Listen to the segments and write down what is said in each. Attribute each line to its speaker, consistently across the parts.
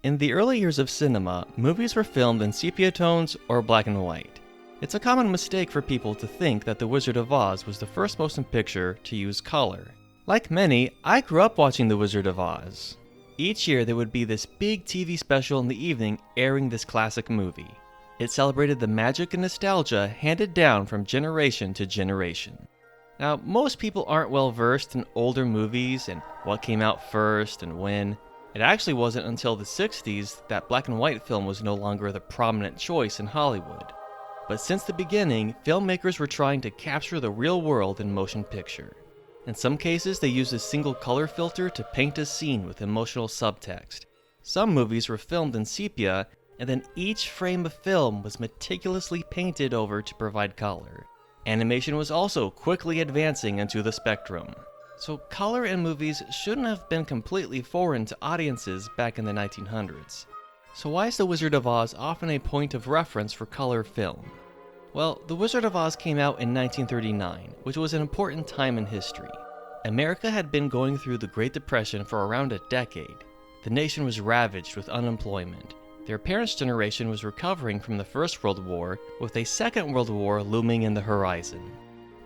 Speaker 1: In the early years of cinema, movies were filmed in sepia tones or black and white. It's a common mistake for people to think that The Wizard of Oz was the first motion picture to use color. Like many, I grew up watching The Wizard of Oz. Each year there would be this big TV special in the evening airing this classic movie. It celebrated the magic and nostalgia handed down from generation to generation. Now, most people aren't well versed in older movies and what came out first and when. It actually wasn't until the 60s that black and white film was no longer the prominent choice in Hollywood. But since the beginning, filmmakers were trying to capture the real world in motion picture. In some cases, they used a single color filter to paint a scene with emotional subtext. Some movies were filmed in sepia, and then each frame of film was meticulously painted over to provide color. Animation was also quickly advancing into the spectrum. So color in movies shouldn't have been completely foreign to audiences back in the 1900s. So why is The Wizard of Oz often a point of reference for color film? Well, The Wizard of Oz came out in 1939, which was an important time in history. America had been going through the Great Depression for around a decade. The nation was ravaged with unemployment. Their parents' generation was recovering from the First World War, with a Second World War looming in the horizon.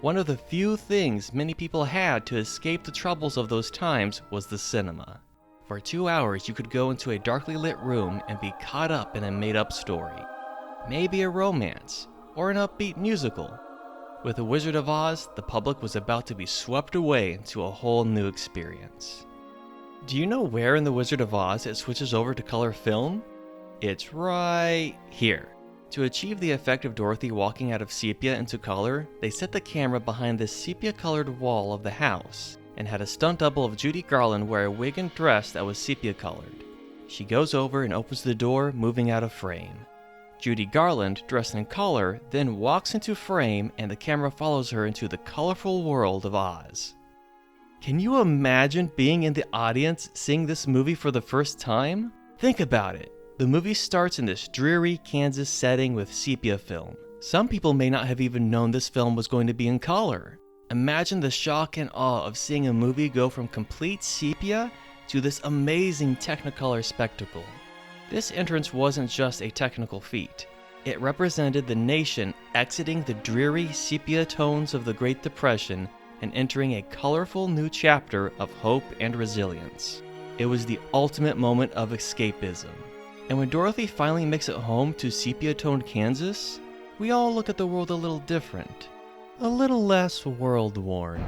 Speaker 1: One of the few things many people had to escape the troubles of those times was the cinema. For 2 hours you could go into a darkly lit room and be caught up in a made-up story. Maybe a romance, or an upbeat musical. With The Wizard of Oz, the public was about to be swept away into a whole new experience. Do you know where in The Wizard of Oz it switches over to color film? It's right here. To achieve the effect of Dorothy walking out of sepia into color, they set the camera behind this sepia-colored wall of the house, and had a stunt double of Judy Garland wear a wig and dress that was sepia-colored. She goes over and opens the door, moving out of frame. Judy Garland, dressed in color, then walks into frame and the camera follows her into the colorful world of Oz. Can you imagine being in the audience seeing this movie for the first time? Think about it. The movie starts in this dreary Kansas setting with sepia film. Some people may not have even known this film was going to be in color. Imagine the shock and awe of seeing a movie go from complete sepia to this amazing Technicolor spectacle. This entrance wasn't just a technical feat. It represented the nation exiting the dreary sepia tones of the Great Depression and entering a colorful new chapter of hope and resilience. It was the ultimate moment of escapism. And when Dorothy finally makes it home to sepia-toned Kansas, we all look at the world a little different. A little less world-worn.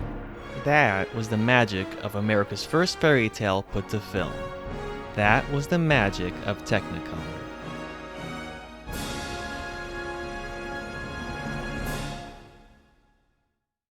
Speaker 1: That was the magic of America's first fairy tale put to film. That was the magic of Technicolor.